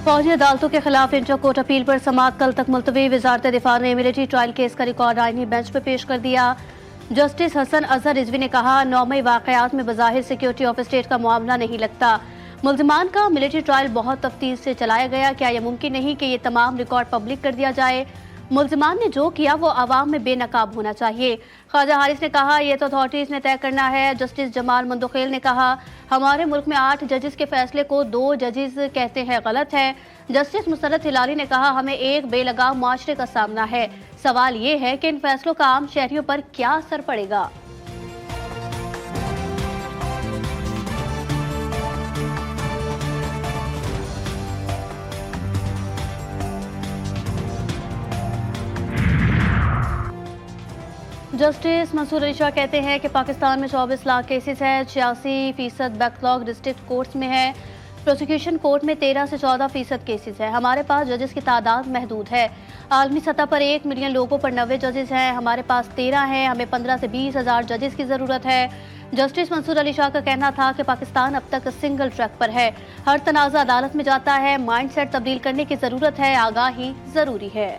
फौजी अदालतों के खिलाफ इंटर कोर्ट अपील पर समाअत कल तक मुलतवी। वजारत दिफा ने मिलिट्री ट्रायल केस का रिकॉर्ड आईनी बेंच पर पेश कर दिया। जस्टिस हसन अजहर रिजवी ने कहा, 9 मई वाकयात में बज़ाहिर सिक्योरिटी ऑफ स्टेट का मामला नहीं लगता। मुल्जिमान का मिलिट्री ट्रायल बहुत तफ्तीश से चलाया गया। क्या यह मुमकिन नहीं कि ये तमाम रिकॉर्ड पब्लिक कर दिया जाए? मुल्जिमान ने जो किया वो आवाम में बेनकाब होना चाहिए। ख्वाजा हारिस ने कहा, यह तो अथॉरिटीज ने तय करना है। जस्टिस जमाल मंदोखेल ने कहा, हमारे मुल्क में 8 जजेस के फैसले को 2 जजेस कहते हैं गलत है। जस्टिस मुसर्रत हिलाली ने कहा, हमें एक बेलगाम माशरे का सामना है। सवाल ये है कि इन फैसलों का आम शहरियों पर क्या असर पड़ेगा। जस्टिस मंसूर अली शाह कहते हैं कि पाकिस्तान में 24 लाख केसेस हैं, 86% बैकलॉग डिस्ट्रिक्ट कोर्ट्स में है। प्रोसिक्यूशन कोर्ट में 13 से 14% केसेस हैं। हमारे पास जजेस की तादाद महदूद है। आलमी सतह पर 1 मिलियन लोगों पर 90 जजेस हैं, हमारे पास 13 हैं। हमें 15 से 20 हज़ार जजेस की ज़रूरत है। जस्टिस मंसूर अली शाह का कहना था कि पाकिस्तान अब तक सिंगल ट्रैक पर है। हर तनाज़ा अदालत में जाता है। माइंड सेट तब्दील करने की ज़रूरत है। आगाही ज़रूरी है।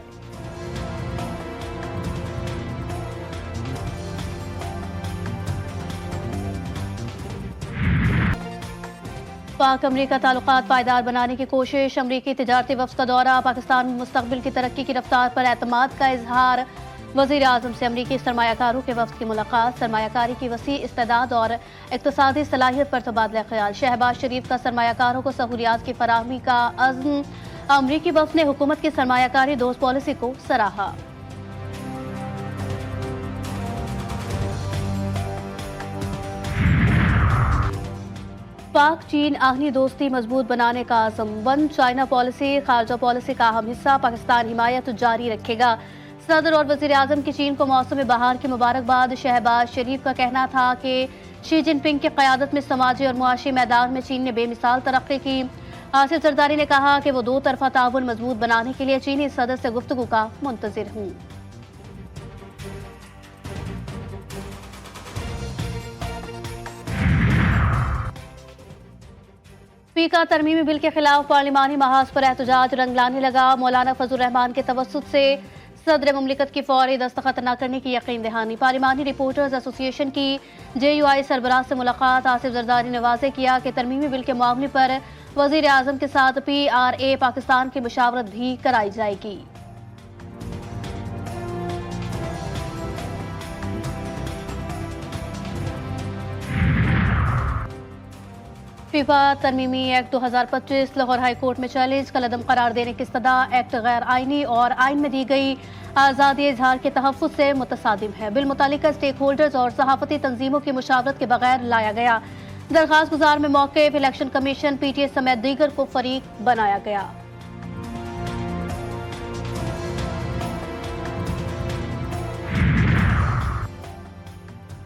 पाक अमरीका ताल्लुकात पायदार बनाने की कोशिश। अमरीकी तिजारती वफ्द का दौरा। पाकिस्तान में मुस्तकबिल की तरक्की की रफ्तार पर एतमाद का इजहार। वज़ीर आज़म से अमरीकी सरमायाकारों के वफ्द की मुलाकात। सरमायाकारी की वसी इस्तेदाद और इक्तसादी सलाहियत पर तबादला ख्याल। शहबाज शरीफ का सरमायाकारों को सहूलियात की फराहमी का अज़्म। अमरीकी वफ्द ने हुकूमत की सरमायाकारी दोस्त पॉलिसी को सराहा। पाक चीन आहनी दोस्ती मजबूत बनाने का आज़म। वन चाइना पॉलिसी खारजा पॉलिसी का अहम हिस्सा। पाकिस्तान हिमायत जारी रखेगा। सदर और वज़ीर आज़म की चीन को मौसम बहार की मुबारकबाद। शहबाज शरीफ का कहना था कि शी जिनपिंग की क़यादत में समाजी और मुआशी मैदान में चीन ने बेमिसाल तरक्की की। आसिफ जरदारी ने कहा कि वो 2 तरफ़ा ताउन मजबूत बनाने के लिए चीनी सदर से गुफ्तगू का मुंतज़िर हूँ। स्पीकर तरमीमी बिल के खिलाफ पार्लिमानी महाज पर एहतजाज रंग लाने लगा। मौलाना फजल रहमान के तवस्सुत से सदर मुमलिकत की फौरी दस्तखत न करने की यकीन दहानी। पार्लिमानी रिपोर्टर्स एसोसिएशन की JUI सरबराह से मुलाकात। आसिफ जरदारी ने वाज़ेह किया कि तरमीमी बिल के मामले पर वज़ीर आज़म के साथ PRA पाकिस्तान की मुशावरत भी कराई जाएगी। फीफा तरमीमी एक्ट 2025 लाहौर हाई कोर्ट में चैलेंज। कल अदम करार देने की इस्तदा। एक्ट गैर आइनी और आइन में दी गई आज़ादी इजहार के तहफ़्फ़ुज़ से मुतसादिम है। बिल मुतालिका स्टेक होल्डर्स और सहाफ़ती तंजीमों की मुशावरत के बगैर लाया गया। दरखास्त गुजार में मौक़िफ़ इलेक्शन कमीशन PTA समेत दीगर को फरीक बनाया गया।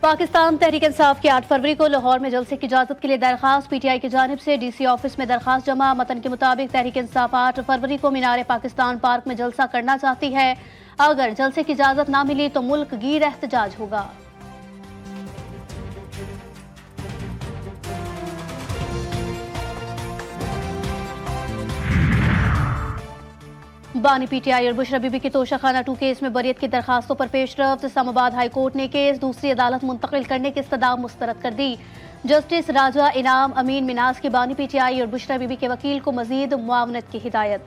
पाकिस्तान तहरीक इंसाफ की 8 फरवरी को लाहौर में जलसे की इजाजत के लिए दरखास्त। PTI की जानिब से DC ऑफिस में दरखास्त जमा। मतन के मुताबिक तहरीक इंसाफ 8 फरवरी को मीनार पाकिस्तान पार्क में जलसा करना चाहती है। अगर जलसे की इजाजत ना मिली तो मुल्क गिर एहतजाज होगा। बानी PTI और बुशरा बीबी की तोशाखाना 2 केस में बरियत की दरखास्तों पर पेशरफ्त। इस्लामाबाद हाई कोर्ट ने केस दूसरी अदालत मुंतकिल करने की इस्तदा मुस्तरद कर दी। जस्टिस राजा इनाम अमीन मिनाज की बानी PTI और बुशरा बीबी के वकील को मजीद मुआवनत की हिदायत।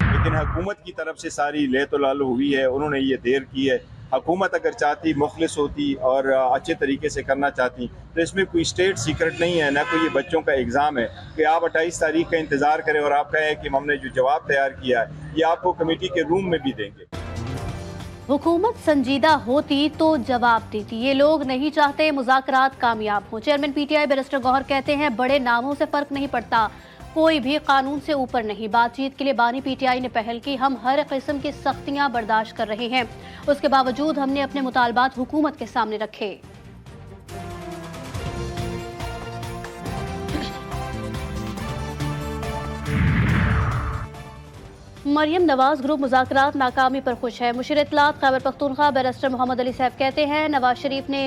लेकिन हुकूमत की तरफ से सारी ले-तो-लालो हुई है, उन्होंने ये देर की है। हुकूमत अगर चाहती, मुखलिस होती और अच्छे तरीके से करना चाहती तो इसमें कोई स्टेट सीक्रेट नहीं है, ना कोई ये बच्चों का एग्ज़ाम है कि आप 28 तारीख का इंतज़ार करें और आप कहें कि हमने जो जवाब तैयार किया है ये आपको कमेटी के रूम में भी देंगे। हुकूमत संजीदा होती तो जवाब देती। ये लोग नहीं चाहते मुज़ाकरात कामयाब हो। चेयरमैन PTI बैरिस्टर गौहर कहते हैं, बड़े नामों से फर्क नहीं पड़ता, कोई भी कानून से ऊपर नहीं। बातचीत के लिए बानी PTI ने पहल की। हम हर किस्म की सख्तियां बर्दाश्त कर रहे हैं, उसके बावजूद हमने अपने मुतालबात हुकूमत के सामने रखे। मरियम नवाज ग्रुप मुज़ाकरात नाकामी पर खुश है। मुशीर इत्तलात खैबर पख्तूनख्वा बैरिस्टर मोहम्मद अली साहब कहते हैं, नवाज शरीफ ने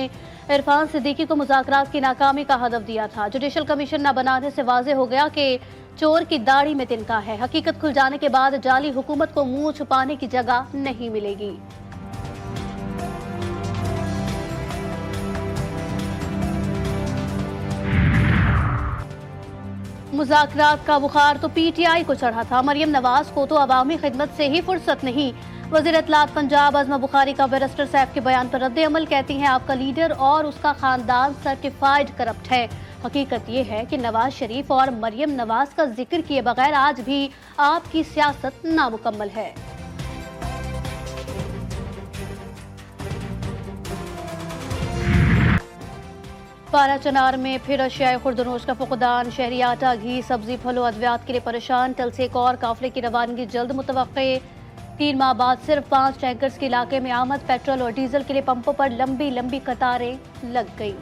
इरफान सिद्दीकी को मुज़ाकरात की नाकामी का हदफ दिया था। जुडिशल कमीशन न बनाने से वाज़ेह हो गया कि चोर की दाढ़ी में तिनका है। हकीकत खुल जाने के बाद जाली हुकूमत को मुंह छुपाने की जगह नहीं मिलेगी। मुज़ाकरात का बुखार तो PTI को चढ़ा था। मरियम नवाज को तो अवामी खिदमत से ही फुर्सत नहीं। वज़ीर इत्तलात पंजाब अज़मा बुखारी का बैरिस्टर साहब के बयान पर रद्द अमल, कहती हैं आपका लीडर और उसका खानदान सर्टिफाइड करप्ट है। हकीकत ये है कि नवाज शरीफ और मरियम नवाज का जिक्र किए बगैर आज भी आपकी सियासत नामुकम्मल है। पारा चनार में फिर अशियाए खुर्दनोश का फुकदान। शहरी आटा, घी, सब्जी, फलों, अद्वियात के लिए परेशान। कल से एक और काफिले की रवानगी जल्द मुतवक्के। 3 माह बाद सिर्फ 5 टैंकर्स के इलाके में आमद। पेट्रोल और डीजल के लिए पंपों पर लंबी लंबी कतारें लग गई।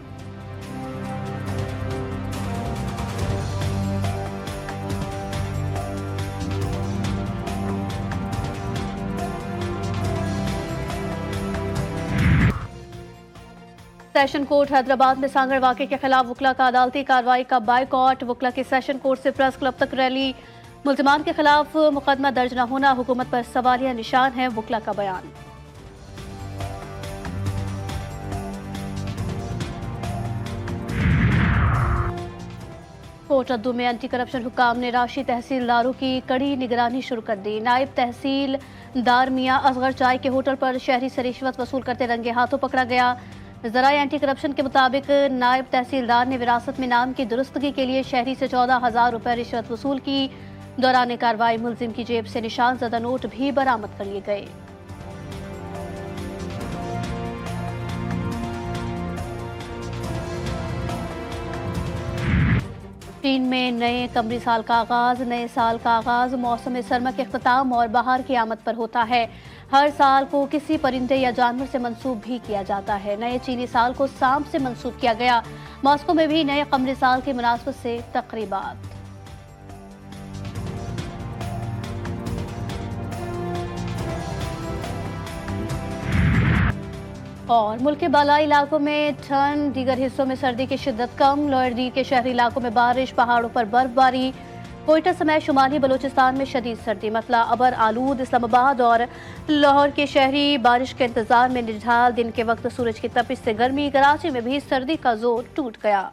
सेशन कोर्ट हैदराबाद में सांगड़ वाक़े के खिलाफ वकला का अदालती कार्रवाई का बाइकॉट। वकला की सेशन कोर्ट से प्रेस क्लब तक रैली। मुल्ज़िमान के खिलाफ मुकदमा दर्ज न होना हुकूमत पर सवालिया निशान है, वकला का बयान। कोट रद्दू में एंटी करप्शन हुकाम ने राशि तहसीलदारों की कड़ी निगरानी शुरू कर दी। नायब तहसीलदार मियां असगर चाय के होटल पर शहरी से रिश्वत वसूल करते रंगे हाथों पकड़ा गया। ज़राए एंटी करप्शन के मुताबिक नायब तहसीलदार ने विरासत में नाम की दुरुस्तगी के लिए शहरी से 14,000 रुपये रिश्वत वसूल की। दौरान कार्रवाई मुलजिम की जेब से निशान ज़दा नोट भी बरामद कर लिए गए। चीन में नए कमरी साल का आगाज। नए साल का आगाज मौसम सरमा के इख्तिताम और बहार की आमद पर होता है। हर साल को किसी परिंदे या जानवर से मंसूब भी किया जाता है। नए चीनी साल को सांप से मंसूब किया गया। मॉस्को में भी नए कमरी साल की मुनासबत से तकरीबात। और मुल्क के बालाई इलाकों में ठंड, दीगर हिस्सों में सर्दी की शिद्दत कम। लोअर दी के शहरी इलाकों में बारिश, पहाड़ों पर बर्फबारी। कोयटा समेत शुमाली बलूचिस्तान में शदीद सर्दी। मतला, अबर आलूद, इस्लामाबाद और लाहौर के शहरी बारिश के इंतजार में निढाल। दिन के वक्त सूरज की तपिश से गर्मी। कराची में भी सर्दी का जोर टूट गया।